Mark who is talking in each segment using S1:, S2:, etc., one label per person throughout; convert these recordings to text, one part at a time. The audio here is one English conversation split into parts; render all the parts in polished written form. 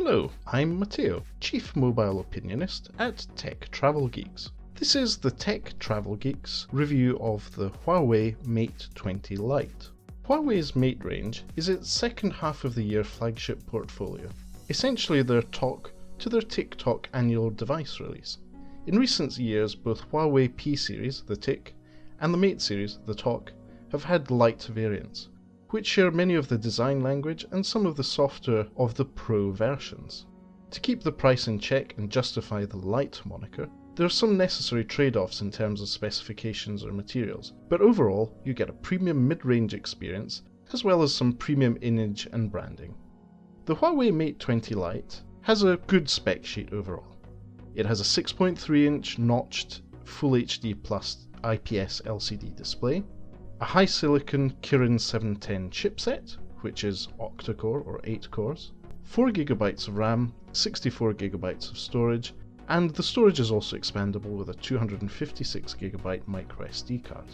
S1: Hello, I'm Matteo, Chief Mobile Opinionist at Tech Travel Geeks. This is the Tech Travel Geeks review of the Huawei Mate 20 Lite. Huawei's Mate range is its second half of the year flagship portfolio, essentially their talk to their TikTok annual device release. In recent years, both Huawei P series, the Tick, and the Mate series, the Talk, have had Lite variants, which share many of the design language and some of the software of the Pro versions. To keep the price in check and justify the Lite moniker, there are some necessary trade-offs in terms of specifications or materials, but overall you get a premium mid-range experience as well as some premium image and branding. The Huawei Mate 20 Lite has a good spec sheet overall. It has a 6.3-inch notched Full HD Plus IPS LCD display, a high silicon Kirin 710 chipset, which is octa-core or 8 cores, 4GB of RAM, 64GB of storage, and the storage is also expandable with a 256GB microSD card.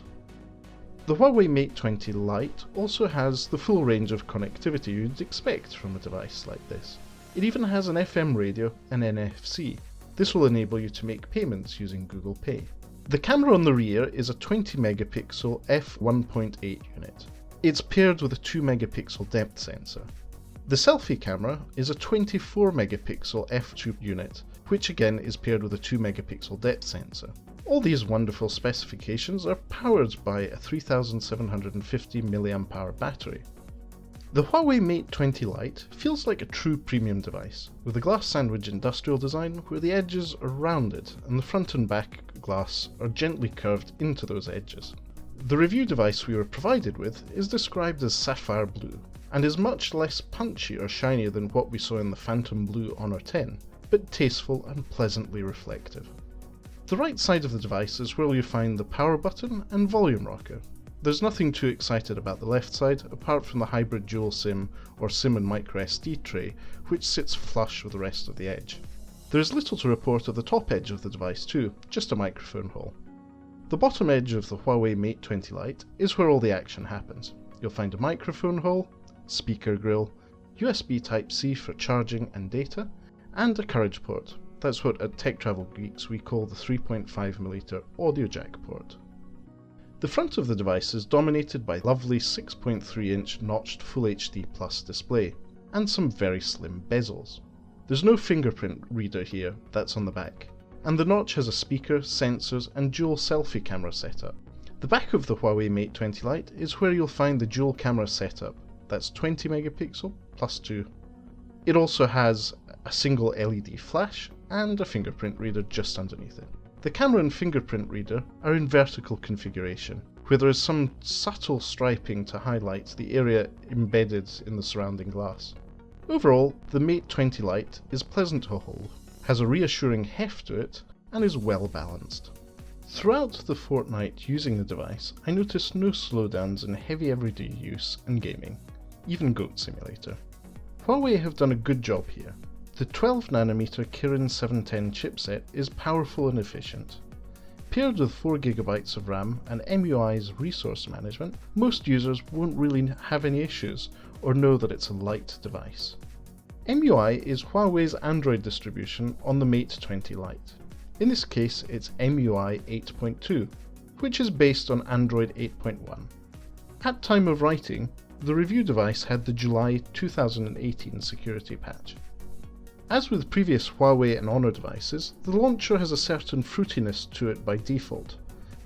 S1: The Huawei Mate 20 Lite also has the full range of connectivity you'd expect from a device like this. It even has an FM radio and NFC. This will enable you to make payments using Google Pay. The camera on the rear is a 20MP f1.8 unit. It's paired with a 2MP depth sensor. The selfie camera is a 24MP f2 unit, which again is paired with a 2MP depth sensor. All these wonderful specifications are powered by a 3750mAh battery. The Huawei Mate 20 Lite feels like a true premium device, with a glass sandwich industrial design where the edges are rounded and the front and back glass are gently curved into those edges. The review device we were provided with is described as sapphire blue, and is much less punchy or shiny than what we saw in the Phantom Blue Honor 10, but tasteful and pleasantly reflective. The right side of the device is where you find the power button and volume rocker. There's nothing too excited about the left side, apart from the hybrid dual SIM or SIM and microSD tray, which sits flush with the rest of the edge. There is little to report at the top edge of the device too, just a microphone hole. The bottom edge of the Huawei Mate 20 Lite is where all the action happens. You'll find a microphone hole, speaker grill, USB Type-C for charging and data, and a courage port. That's what at Tech Travel Geeks we call the 3.5mm audio jack port. The front of the device is dominated by a lovely 6.3-inch notched Full HD Plus display, and some very slim bezels. There's no fingerprint reader here, that's on the back, and the notch has a speaker, sensors, and dual selfie camera setup. The back of the Huawei Mate 20 Lite is where you'll find the dual camera setup, that's 20MP plus 2. It also has a single LED flash and a fingerprint reader just underneath it. The camera and fingerprint reader are in vertical configuration, where there is some subtle striping to highlight the area embedded in the surrounding glass. Overall, the Mate 20 Lite is pleasant to hold, has a reassuring heft to it, and is well balanced. Throughout the fortnight using the device, I noticed no slowdowns in heavy everyday use and gaming, even Goat Simulator. Huawei have done a good job here. The 12nm Kirin 710 chipset is powerful and efficient. Paired with 4GB of RAM and MUI's resource management, most users won't really have any issues or know that it's a light device. MUI is Huawei's Android distribution on the Mate 20 Lite. In this case it's MUI 8.2, which is based on Android 8.1. At time of writing, the review device had the July 2018 security patch. As with previous Huawei and Honor devices, the launcher has a certain fruitiness to it by default,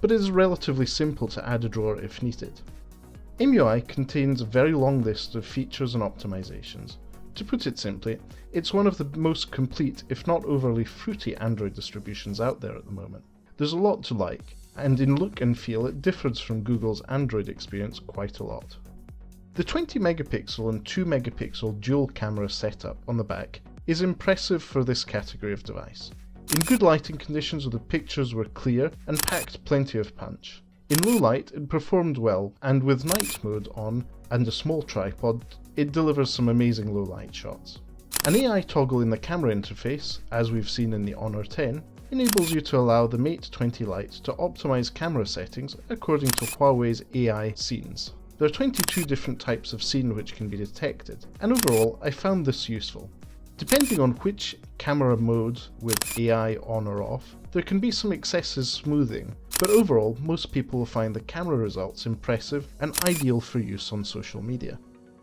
S1: but it is relatively simple to add a drawer if needed. MUI contains a very long list of features and optimizations. To put it simply, it's one of the most complete, if not overly fruity Android distributions out there at the moment. There's a lot to like, and in look and feel it differs from Google's Android experience quite a lot. The 20MP and 2MP dual camera setup on the back is impressive for this category of device. In good lighting conditions the pictures were clear and packed plenty of punch. In low light it performed well, and with night mode on and a small tripod it delivers some amazing low light shots. An AI toggle in the camera interface, as we've seen in the Honor 10, enables you to allow the Mate 20 Lite to optimize camera settings according to Huawei's AI scenes. There are 22 different types of scene which can be detected, and overall I found this useful. Depending on which camera mode with AI on or off, there can be some excessive smoothing, but overall most people will find the camera results impressive and ideal for use on social media.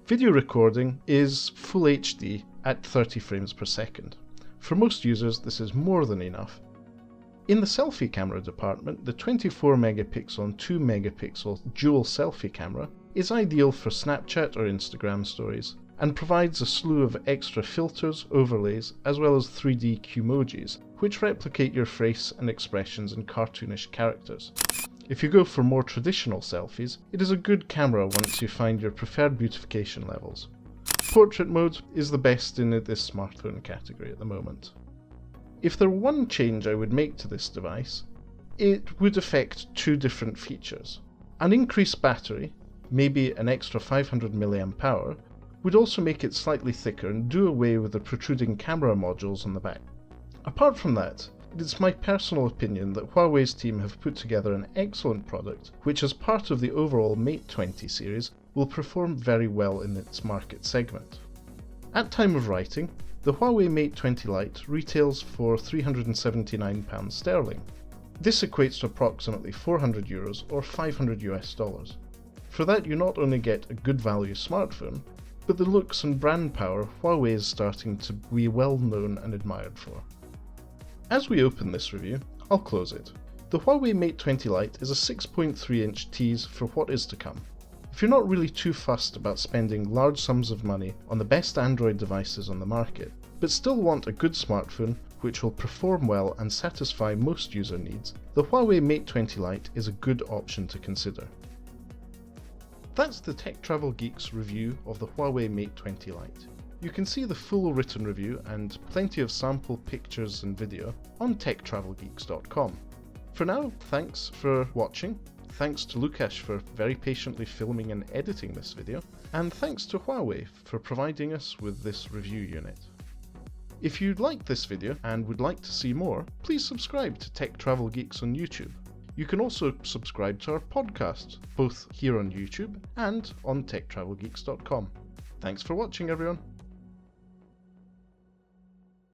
S1: Video recording is Full HD at 30 frames per second. For most users this is more than enough. In the selfie camera department, the 24 megapixel and 2 megapixel dual selfie camera is ideal for Snapchat or Instagram stories, and provides a slew of extra filters, overlays, as well as 3D Qmojis, which replicate your face and expressions in cartoonish characters. If you go for more traditional selfies, it is a good camera once you find your preferred beautification levels. Portrait mode is the best in this smartphone category at the moment. If there were one change I would make to this device, it would affect two different features. An increased battery, maybe an extra 500 mAh, would also make it slightly thicker and do away with the protruding camera modules on the back. Apart from that, it is my personal opinion that Huawei's team have put together an excellent product which, as part of the overall Mate 20 series, will perform very well in its market segment. At time of writing, the Huawei Mate 20 Lite retails for £379 sterling. This equates to approximately €400 or $500. For that you not only get a good value smartphone, but the looks and brand power Huawei is starting to be well known and admired for. As we open this review, I'll close it. The Huawei Mate 20 Lite is a 6.3-inch tease for what is to come. If you're not really too fussed about spending large sums of money on the best Android devices on the market, but still want a good smartphone which will perform well and satisfy most user needs, the Huawei Mate 20 Lite is a good option to consider. That's the Tech Travel Geeks review of the Huawei Mate 20 Lite. You can see the full written review and plenty of sample pictures and video on techtravelgeeks.com. For now, thanks for watching, thanks to Lukasz for very patiently filming and editing this video, and thanks to Huawei for providing us with this review unit. If you liked this video and would like to see more, please subscribe to Tech Travel Geeks on YouTube. You can also subscribe to our podcast, both here on YouTube and on techtravelgeeks.com. Thanks for watching, everyone.